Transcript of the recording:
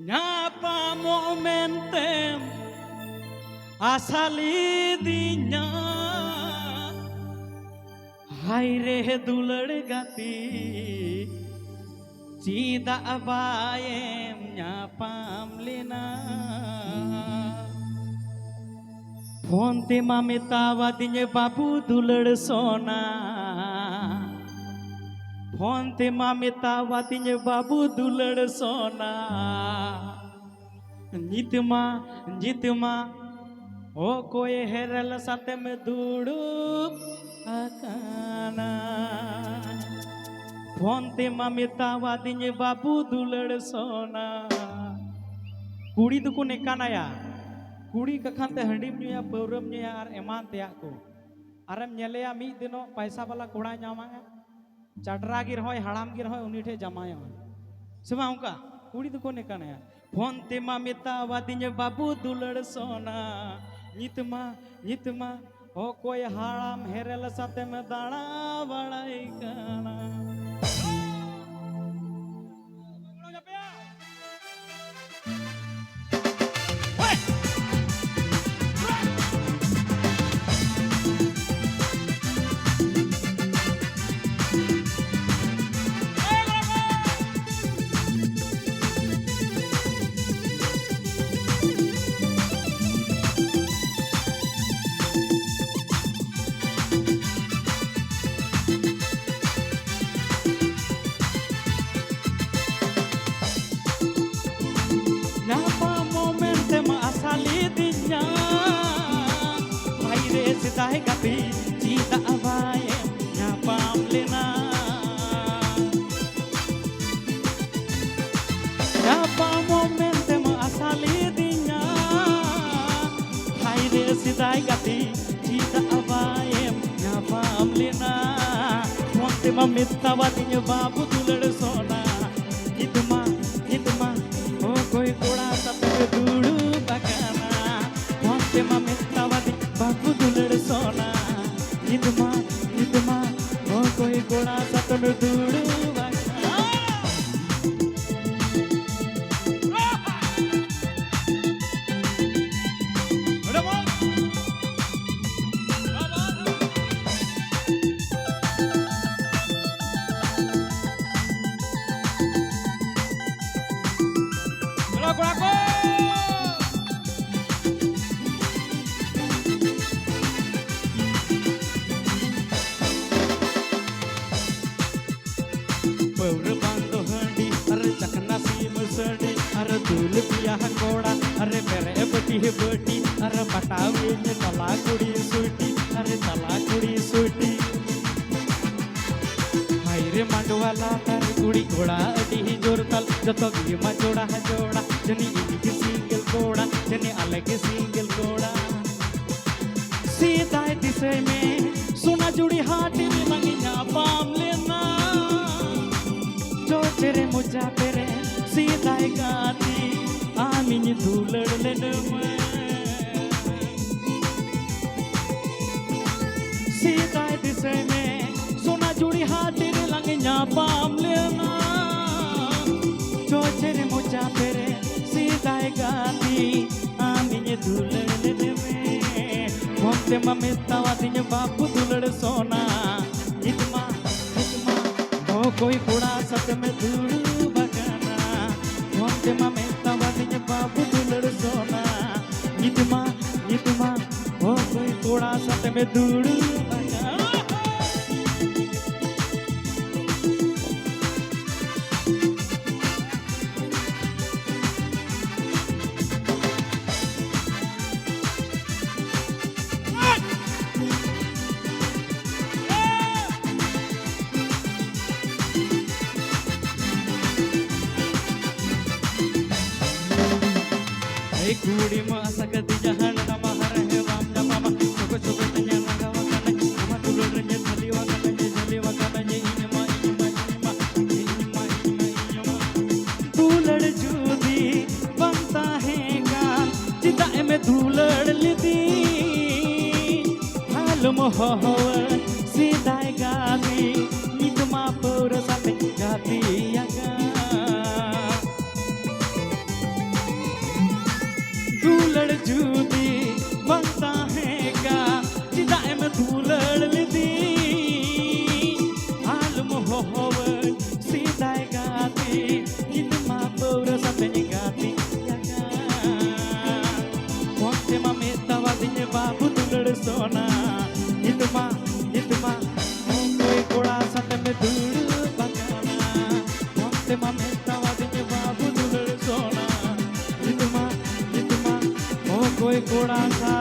Nyapa mentem asali dinya hai re dulad gati cida abayem nyapam lena phone te mamitawa dinya babu dulad sona phone te mamitawa dinya babu dulad sona जितमा ओ कोई हेरल साथे में दुड़ुब आकाना phone ते मामितावा दिने बाबू दुलड़ सोना कुड़ी दुको नेकानाया कुड़ी कखान ते हंडीम न्यूया पौरम न्यूया और एमान तेया को आरम नेलेया मी दिनो पैसा वाला कोड़ा ᱧᱟᱢᱟᱜᱼᱟ चटरा गिर होय हड़ाम गिर होय उनी ठे जमाया सुमा उनका कुड़ी दुको नेकानाया फोन ते मामितावा दिने बाबू दुलड़ सोना नितमा हो कोई हाड़ाम हेरल साथे में दाड़ा बड़ाई काना Sidai kapi cita abayem nyapam lena nyapa momente ma asali dinya hai re sidai kapi cita abayem nyapam lena monte ma mittawa dinya babu dulad sona hitma oh koi koda satte dudu bakana monte ma mittawa dinya babu dulad सोना नितमा हो कोई गोड़ा सतन दूड़ू पौर बांधो हंडी अरे चकना सीम सड़ी अरे दूल पिया कोड़ा अरे मेरे बटी है बटी अरे पटावे ने तला कुड़ी सूटी अरे तला कुड़ी सूटी हाय रे मांडवाला तार कुड़ी घोड़ा अडी जोरतल जतो भीमा जोड़ा है जोड़ा जनी इनक सिंगल कोड़ा जनी अलग सिंगल कोड़ा सीधा दिशे में सोना जुड़ी हाटी में लंगिया पाम लेना तेरे मुझा तेरे सीधा गाती आमिन दुलड़ लेने में सीधा दिशे में सोना जुड़ी हाथ तेरे लंगिया पाम लेना जो तेरे मुझा तेरे सीधा गाती आमिन दुलड़ लेने में हमसे ममितावा दिने बाबू दुलड़ सोना इतना कोई कूड़ा सत में धूड़ बगाना हमसे ममितावा दिने बाबू दुलड़ सोना इतमा हो कोई कूड़ा सत में धूड़ बगाना कुड़ी मासा कदी जहन नमा हर है वाम नमा चोको तन्या नगावा कने नमा दुलड़ रंजे झलीवा कने इनमा दुलड़ जूदी बनता है गान चिता में दुलड़ लिदी हाल मोहवन सीधा गाती नितमा पौर साथे गाती यागा जूदी बनता है का चिदा एम धूलड़ लिदी आलम होवन सीधाय गाती किन मा पौर सतनी गाती वंते मा मेता वादिने बाबू दुलड़ सोना इतमा कोई कोड़ा सत में धूल बगाना वंते मा मेता वादिने बाबू दुलड़ सोना इतमा कोई कोड़ा सा